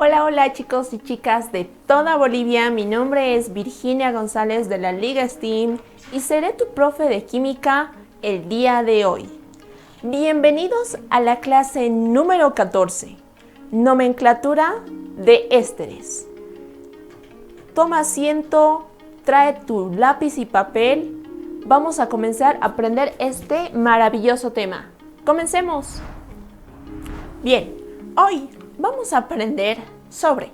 Hola, hola chicos y chicas de toda Bolivia, mi nombre es Virginia González de la Liga STEAM y seré tu profe de química el día de hoy. Bienvenidos a la clase número 14, nomenclatura de ésteres. Toma asiento, trae tu lápiz y papel, vamos a comenzar a aprender este maravilloso tema. ¡Comencemos! Bien, hoy vamos a aprender sobre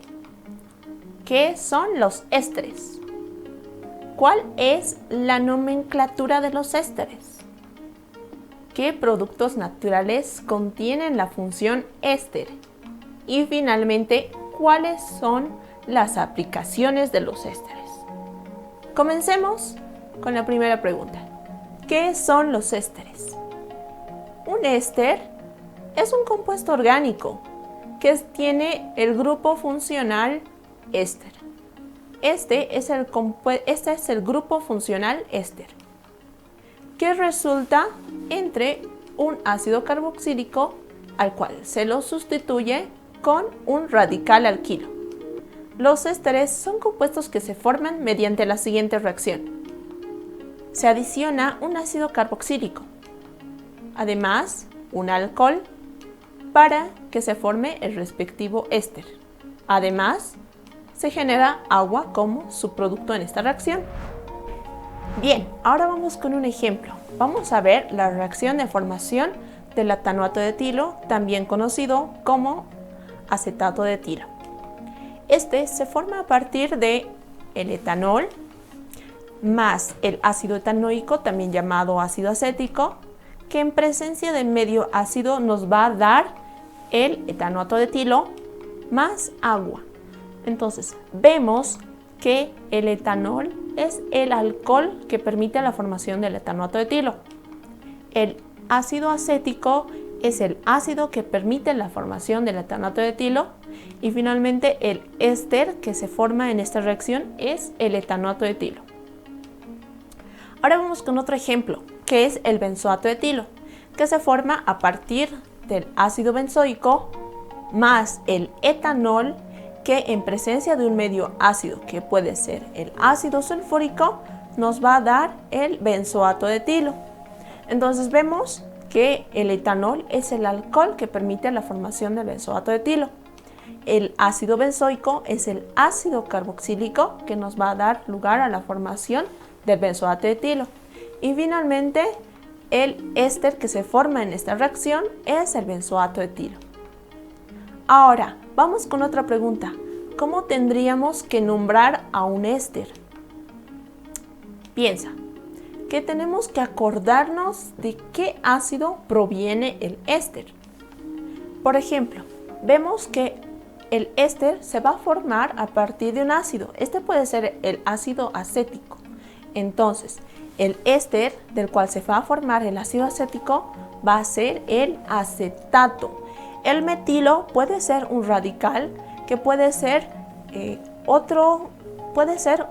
qué son los ésteres, cuál es la nomenclatura de los ésteres, qué productos naturales contienen la función éster y finalmente cuáles son las aplicaciones de los ésteres. Comencemos con la primera pregunta. ¿Qué son los ésteres? Un éster es un compuesto orgánico que tiene el grupo funcional éster. Este es el grupo funcional éster, que resulta entre un ácido carboxílico al cual se lo sustituye con un radical alquilo. Los ésteres son compuestos que se forman mediante la siguiente reacción. Se adiciona un ácido carboxílico, además un alcohol, para que se forme el respectivo éster. Además, se genera agua como subproducto en esta reacción. Bien, ahora vamos con un ejemplo. Vamos a ver la reacción de formación del etanoato de etilo, también conocido como acetato de etilo. Este se forma a partir de el etanol más el ácido etanoico, también llamado ácido acético, que en presencia de medio ácido nos va a dar el etanoato de etilo más agua. Entonces, vemos que el etanol es el alcohol que permite la formación del etanoato de etilo. El ácido acético es el ácido que permite la formación del etanoato de etilo. Y finalmente, el éster que se forma en esta reacción es el etanoato de etilo. Ahora vamos con otro ejemplo, que es el benzoato de etilo, que se forma a partir del ácido benzoico más el etanol, que en presencia de un medio ácido, que puede ser el ácido sulfúrico, nos va a dar el benzoato de etilo. Entonces vemos que el etanol es el alcohol que permite la formación del benzoato de etilo. El ácido benzoico es el ácido carboxílico que nos va a dar lugar a la formación del benzoato de etilo. Y finalmente, el éster que se forma en esta reacción es el benzoato de etilo. Ahora, vamos con otra pregunta. ¿Cómo tendríamos que nombrar a un éster? Piensa que tenemos que acordarnos de qué ácido proviene el éster. Por ejemplo, vemos que el éster se va a formar a partir de un ácido. Este puede ser el ácido acético. Entonces, el éster del cual se va a formar el ácido acético va a ser el acetato. El metilo puede ser un radical que puede ser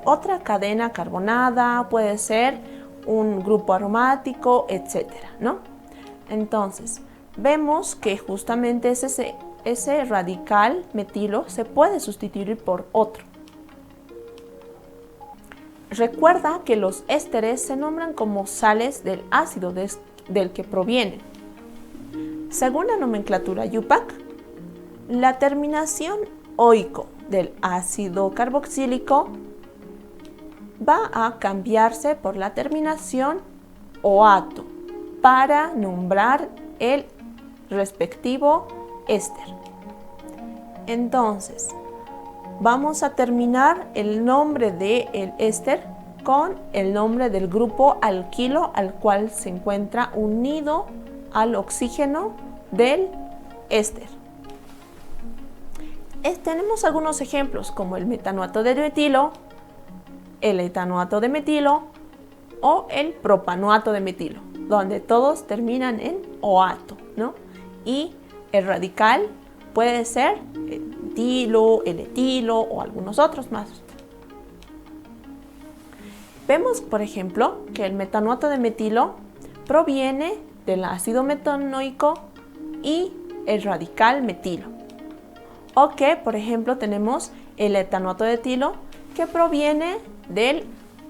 otra cadena carbonada, puede ser un grupo aromático, etcétera, ¿no? Entonces, vemos que justamente ese radical metilo se puede sustituir por otro. Recuerda que los ésteres se nombran como sales del ácido del que provienen. Según la nomenclatura IUPAC, la terminación oico del ácido carboxílico va a cambiarse por la terminación oato para nombrar el respectivo éster. Entonces, vamos a terminar el nombre del éster con el nombre del grupo alquilo al cual se encuentra unido al oxígeno del éster. Tenemos algunos ejemplos como el metanoato de metilo, el etanoato de metilo o el propanoato de metilo, donde todos terminan en oato, ¿no? Y el radical puede ser el etilo, el etilo o algunos otros más. Vemos, por ejemplo, que el metanoato de metilo proviene del ácido metanoico y el radical metilo. O que, por ejemplo, tenemos el etanoato de etilo, que proviene del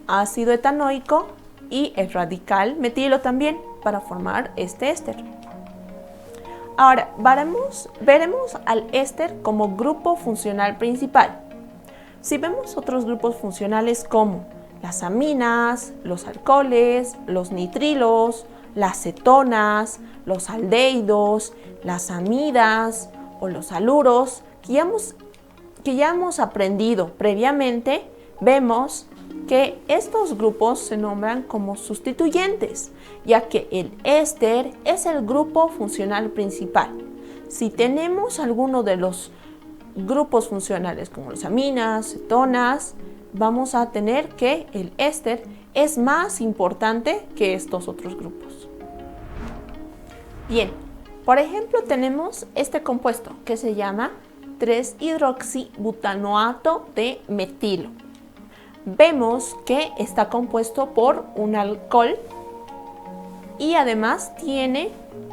ácido etanoico y el radical metilo también para formar este éster. Ahora, veremos al éster como grupo funcional principal. Si vemos otros grupos funcionales como las aminas, los alcoholes, los nitrilos, las cetonas, los aldehídos, las amidas o los haluros que ya hemos aprendido previamente, vemos que estos grupos se nombran como sustituyentes, ya que el éster es el grupo funcional principal. Si tenemos alguno de los grupos funcionales como las aminas, cetonas, vamos a tener que el éster es más importante que estos otros grupos. Bien, por ejemplo tenemos este compuesto que se llama 3-hidroxibutanoato de metilo. Vemos que está compuesto por un alcohol y además tiene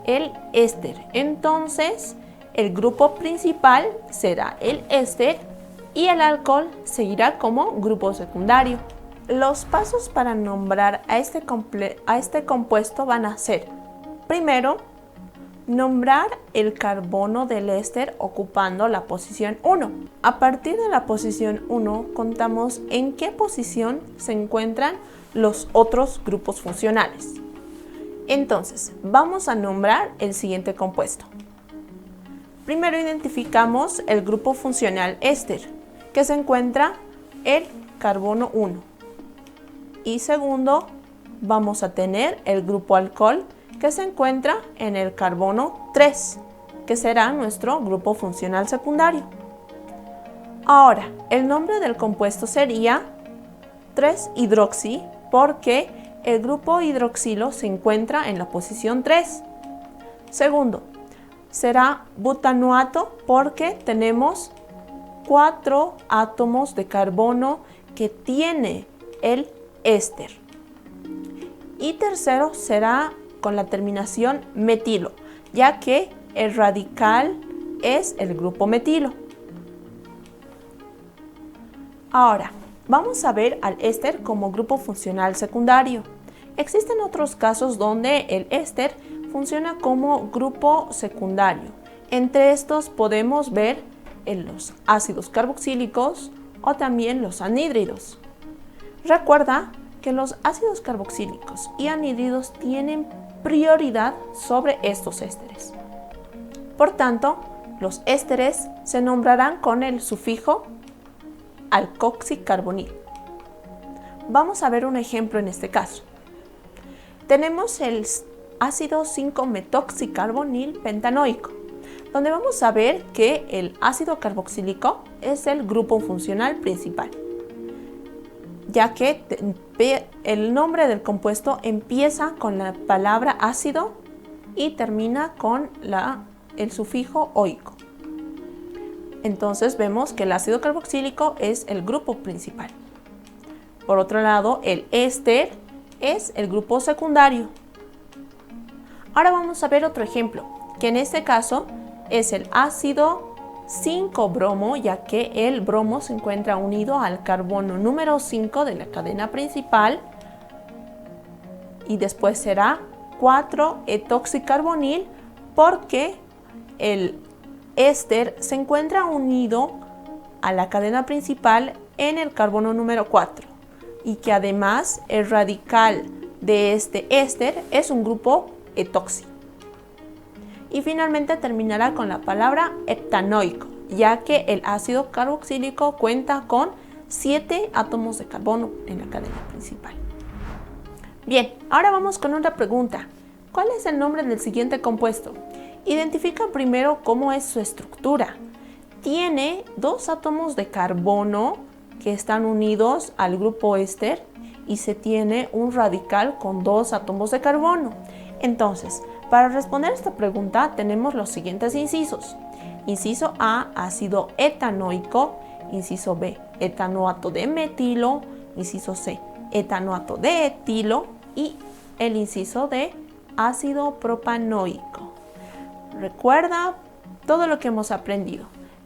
el éster. Entonces, el grupo principal será el éster y el alcohol seguirá como grupo secundario. Los pasos para nombrar a este compuesto van a ser: primero, nombrar el carbono del éster ocupando la posición 1. A partir de la posición 1 contamos en qué posición se encuentran los otros grupos funcionales. Entonces, vamos a nombrar el siguiente compuesto. Primero identificamos el grupo funcional éster, que se encuentra el carbono 1. Y segundo, vamos a tener el grupo alcohol, que se encuentra en el carbono 3, que será nuestro grupo funcional secundario. Ahora, el nombre del compuesto sería 3-hidroxi porque el grupo hidroxilo se encuentra en la posición 3. Segundo, será butanoato porque tenemos 4 átomos de carbono que tiene el éster. Y tercero será con la terminación metilo, ya que el radical es el grupo metilo. Ahora, vamos a ver al éster como grupo funcional secundario. Existen otros casos donde el éster funciona como grupo secundario. Entre estos podemos ver en los ácidos carboxílicos o también los anhídridos. Recuerda que los ácidos carboxílicos y anhídridos tienen prioridad sobre estos ésteres. Por tanto, los ésteres se nombrarán con el sufijo alcoxicarbonil. Vamos a ver un ejemplo en este caso. Tenemos el ácido 5-metoxicarbonil pentanoico, donde vamos a ver que el ácido carboxílico es el grupo funcional principal, ya que el nombre del compuesto empieza con la palabra ácido y termina con el sufijo oico. Entonces vemos que el ácido carboxílico es el grupo principal. Por otro lado, el éster es el grupo secundario. Ahora vamos a ver otro ejemplo, que en este caso es el ácido 5-bromo, ya que el bromo se encuentra unido al carbono número 5 de la cadena principal, y después será 4-etoxicarbonil porque el éster se encuentra unido a la cadena principal en el carbono número 4 y que además el radical de este éster es un grupo etoxi. Y finalmente terminará con la palabra heptanoico, ya que el ácido carboxílico cuenta con 7 átomos de carbono en la cadena principal. Bien, ahora vamos con otra pregunta. ¿Cuál es el nombre del siguiente compuesto? Identifica primero cómo es su estructura. Tiene 2 átomos de carbono que están unidos al grupo éster y se tiene un radical con 2 átomos de carbono. Entonces, para responder esta pregunta tenemos los siguientes incisos. Inciso A, ácido etanoico. Inciso B, etanoato de metilo. Inciso C, etanoato de etilo. Y el inciso D, ácido propanoico. Recuerda todo lo que hemos aprendido.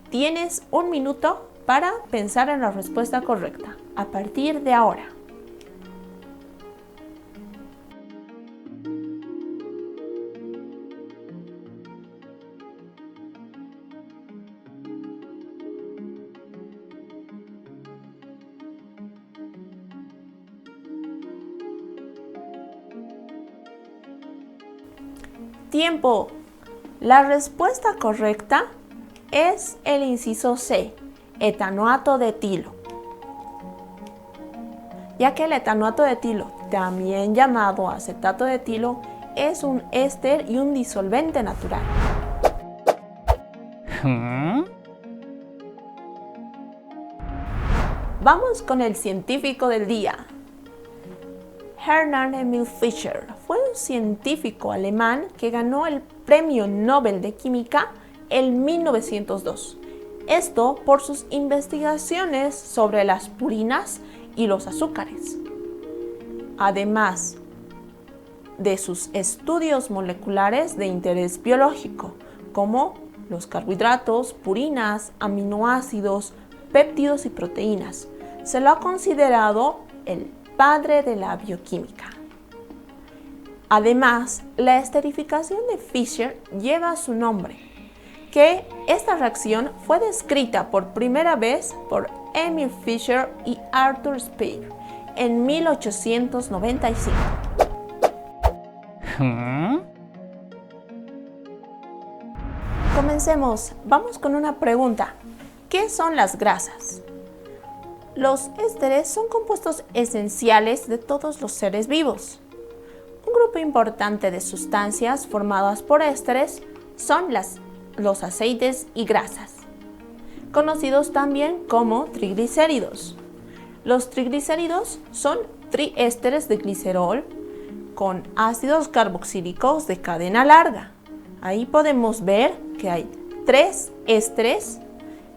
Tienes un minuto para pensar en la respuesta correcta a partir de ahora. Tiempo. La respuesta correcta es el inciso C, etanoato de etilo. Ya que el etanoato de etilo, también llamado acetato de etilo, es un éster y un disolvente natural. Vamos con el científico del día. Hernán Emil Fischer fue un científico alemán que ganó el Premio Nobel de Química en 1902. Esto por sus investigaciones sobre las purinas y los azúcares. Además de sus estudios moleculares de interés biológico, como los carbohidratos, purinas, aminoácidos, péptidos y proteínas. Se lo ha considerado el padre de la bioquímica. Además, la esterificación de Fischer lleva su nombre, que esta reacción fue descrita por primera vez por Emil Fischer y Arthur Speer en 1895. Comencemos. Vamos con una pregunta. ¿Qué son las grasas? Los ésteres son compuestos esenciales de todos los seres vivos. Un grupo importante de sustancias formadas por ésteres son los aceites y grasas, conocidos también como triglicéridos. Los triglicéridos son triésteres de glicerol con ácidos carboxílicos de cadena larga. Ahí podemos ver que hay 3 ésteres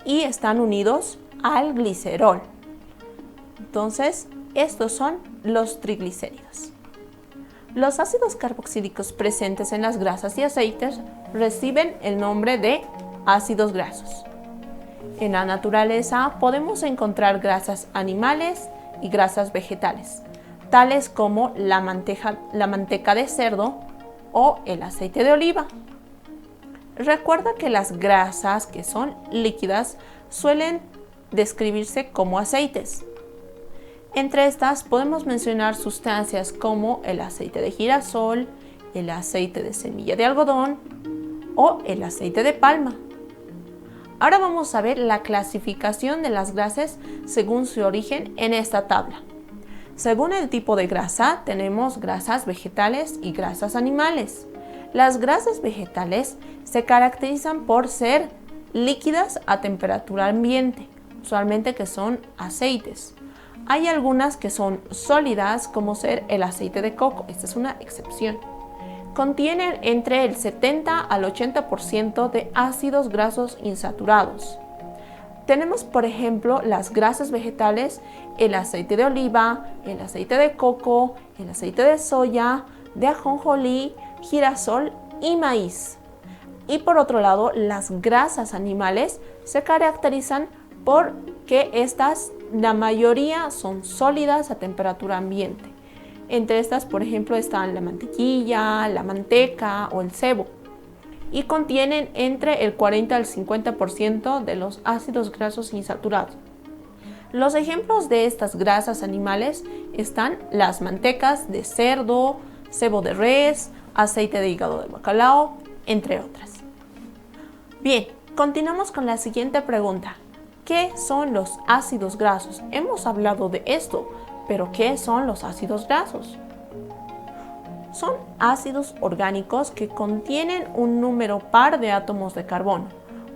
y están unidos al glicerol. Entonces, estos son los triglicéridos. Los ácidos carboxílicos presentes en las grasas y aceites reciben el nombre de ácidos grasos. En la naturaleza podemos encontrar grasas animales y grasas vegetales, tales como la manteca de cerdo o el aceite de oliva. Recuerda que las grasas que son líquidas suelen describirse como aceites. Entre estas podemos mencionar sustancias como el aceite de girasol, el aceite de semilla de algodón o el aceite de palma. Ahora vamos a ver la clasificación de las grasas según su origen en esta tabla. Según el tipo de grasa, tenemos grasas vegetales y grasas animales. Las grasas vegetales se caracterizan por ser líquidas a temperatura ambiente, usualmente que son aceites. Hay algunas que son sólidas, como ser el aceite de coco, esta es una excepción. Contienen entre el 70 al 80% de ácidos grasos insaturados. Tenemos, por ejemplo, las grasas vegetales, el aceite de oliva, el aceite de coco, el aceite de soya, de ajonjolí, girasol y maíz. Y por otro lado, las grasas animales se caracterizan por que la mayoría son sólidas a temperatura ambiente. Entre estas, por ejemplo, están la mantequilla, la manteca o el cebo. Y contienen entre el 40 al 50% de los ácidos grasos insaturados. Los ejemplos de estas grasas animales están las mantecas de cerdo, cebo de res, aceite de hígado de bacalao, entre otras. Bien, continuamos con la siguiente pregunta. ¿Qué son los ácidos grasos? Hemos hablado de esto, pero ¿qué son los ácidos grasos? Son ácidos orgánicos que contienen un número par de átomos de carbono.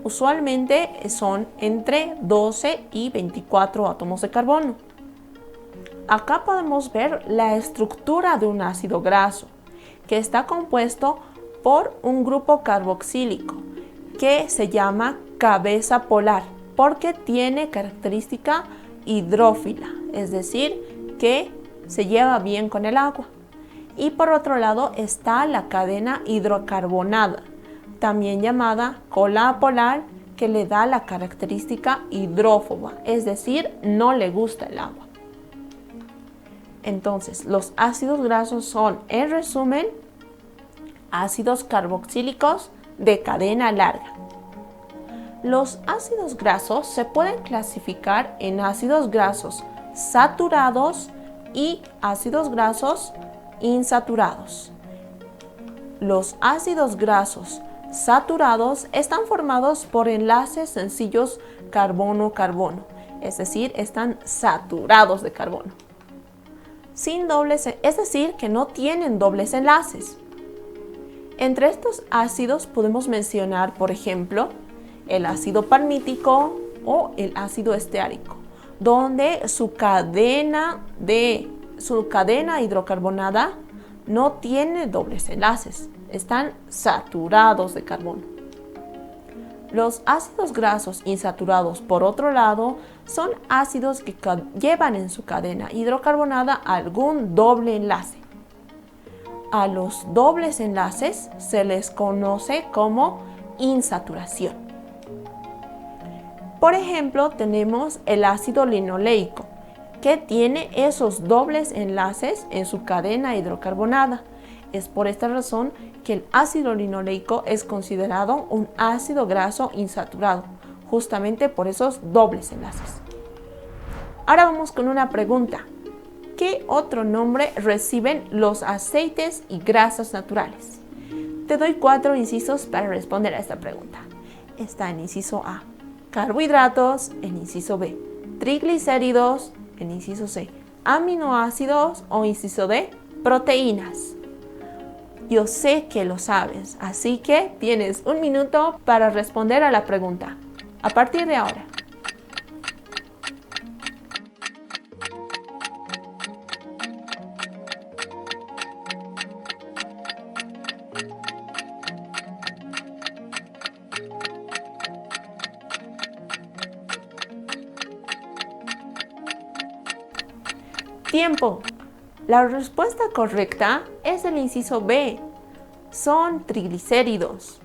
Usualmente son entre 12 y 24 átomos de carbono. Acá podemos ver la estructura de un ácido graso, que está compuesto por un grupo carboxílico que se llama cabeza polar, porque tiene característica hidrófila, es decir, que se lleva bien con el agua. Y por otro lado está la cadena hidrocarbonada, también llamada cola polar, que le da la característica hidrófoba, es decir, no le gusta el agua. Entonces, los ácidos grasos son, en resumen, ácidos carboxílicos de cadena larga. Los ácidos grasos se pueden clasificar en ácidos grasos saturados y ácidos grasos insaturados. Los ácidos grasos saturados están formados por enlaces sencillos carbono-carbono, es decir, están saturados de carbono. Sin dobles, es decir, que no tienen dobles enlaces. Entre estos ácidos podemos mencionar, por ejemplo, el ácido palmítico o el ácido esteárico, donde su cadena hidrocarbonada no tiene dobles enlaces, están saturados de carbono. Los ácidos grasos insaturados, por otro lado, son ácidos que llevan en su cadena hidrocarbonada algún doble enlace. A los dobles enlaces se les conoce como insaturación. Por ejemplo, tenemos el ácido linoleico, que tiene esos dobles enlaces en su cadena hidrocarbonada. Es por esta razón que el ácido linoleico es considerado un ácido graso insaturado, justamente por esos dobles enlaces. Ahora vamos con una pregunta. ¿Qué otro nombre reciben los aceites y grasas naturales? Te doy 4 incisos para responder a esta pregunta. Está en inciso A, carbohidratos; en inciso B, triglicéridos; en inciso C, aminoácidos; o inciso D, proteínas. Yo sé que lo sabes, así que tienes 1 minuto para responder a la pregunta. A partir de ahora. Tiempo. La respuesta correcta es el inciso B. Son triglicéridos.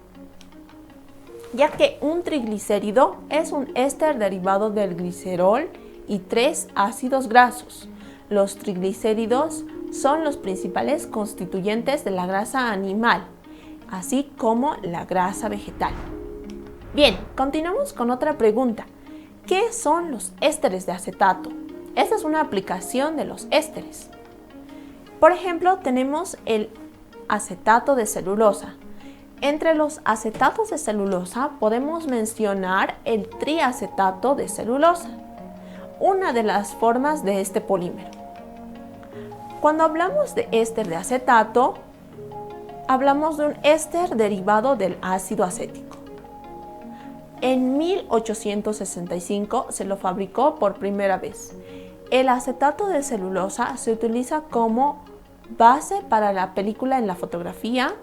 Ya que un triglicérido es un éster derivado del glicerol y 3 ácidos grasos. Los triglicéridos son los principales constituyentes de la grasa animal, así como la grasa vegetal. Bien, continuamos con otra pregunta. ¿Qué son los ésteres de acetato? Esta es una aplicación de los ésteres. Por ejemplo, tenemos el acetato de celulosa. Entre los acetatos de celulosa podemos mencionar el triacetato de celulosa, una de las formas de este polímero. Cuando hablamos de éster de acetato, hablamos de un éster derivado del ácido acético. En 1865 se lo fabricó por primera vez. El acetato de celulosa se utiliza como base para la película en la fotografía,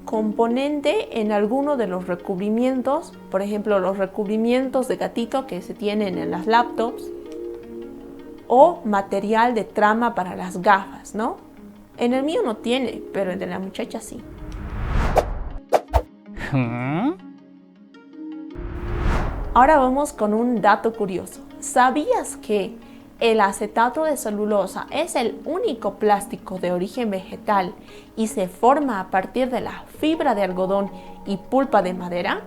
componente en alguno de los recubrimientos, por ejemplo los recubrimientos de gatito que se tienen en las laptops, o material de trama para las gafas, ¿no? En el mío no tiene, pero el de la muchacha sí. Ahora vamos con un dato curioso. ¿Sabías que el acetato de celulosa es el único plástico de origen vegetal y se forma a partir de la fibra de algodón y pulpa de madera?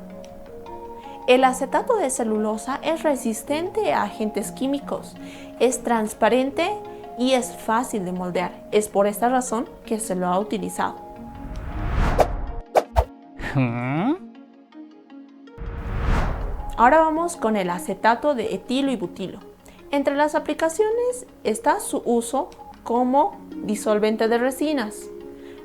El acetato de celulosa es resistente a agentes químicos, es transparente y es fácil de moldear. Es por esta razón que se lo ha utilizado. Ahora vamos con el acetato de etilo y butilo. Entre las aplicaciones está su uso como disolvente de resinas.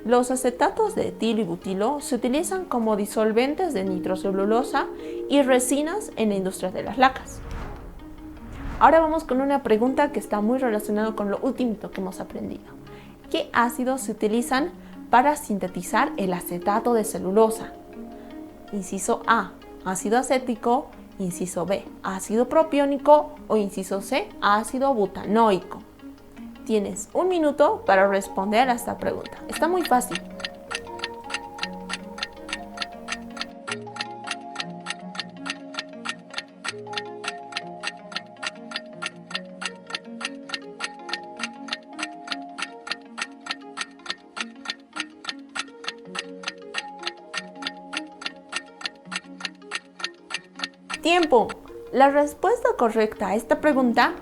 Los acetatos de etilo y butilo se utilizan como disolventes de nitrocelulosa y resinas en la industria de las lacas. Ahora vamos con una pregunta que está muy relacionada con lo último que hemos aprendido. ¿Qué ácidos se utilizan para sintetizar el acetato de celulosa? Inciso A, ácido acético. Inciso B, ácido propiónico. O inciso C, ácido butanoico. Tienes 1 minuto para responder a esta pregunta. Está muy fácil. Tiempo. La respuesta correcta a esta pregunta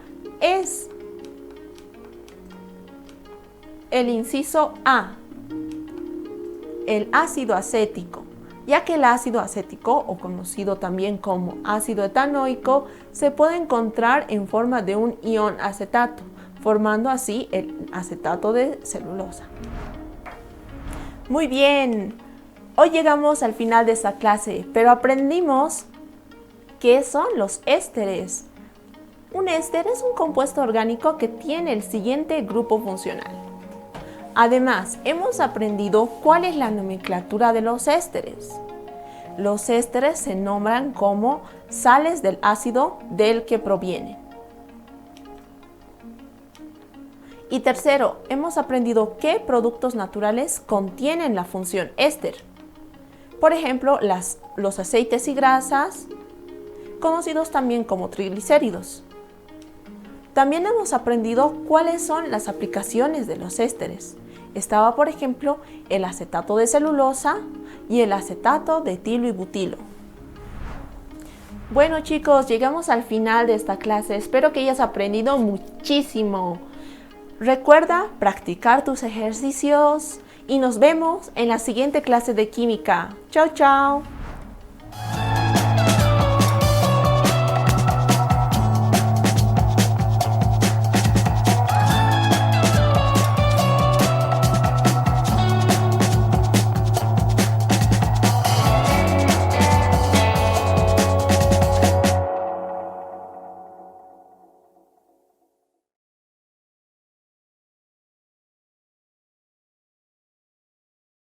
es el inciso A, el ácido acético, ya que el ácido acético, o conocido también como ácido etanoico, se puede encontrar en forma de un ion acetato, formando así el acetato de celulosa. Muy bien, hoy llegamos al final de esta clase, pero aprendimos qué son los ésteres. Un éster es un compuesto orgánico que tiene el siguiente grupo funcional. Además, hemos aprendido cuál es la nomenclatura de los ésteres. Los ésteres se nombran como sales del ácido del que provienen. Y tercero, hemos aprendido qué productos naturales contienen la función éster. Por ejemplo, los aceites y grasas, conocidos también como triglicéridos. También hemos aprendido cuáles son las aplicaciones de los ésteres. Estaba, por ejemplo, el acetato de celulosa y el acetato de etilo y butilo. Bueno chicos, llegamos al final de esta clase. Espero que hayas aprendido muchísimo. Recuerda practicar tus ejercicios y nos vemos en la siguiente clase de química. Chao, chao.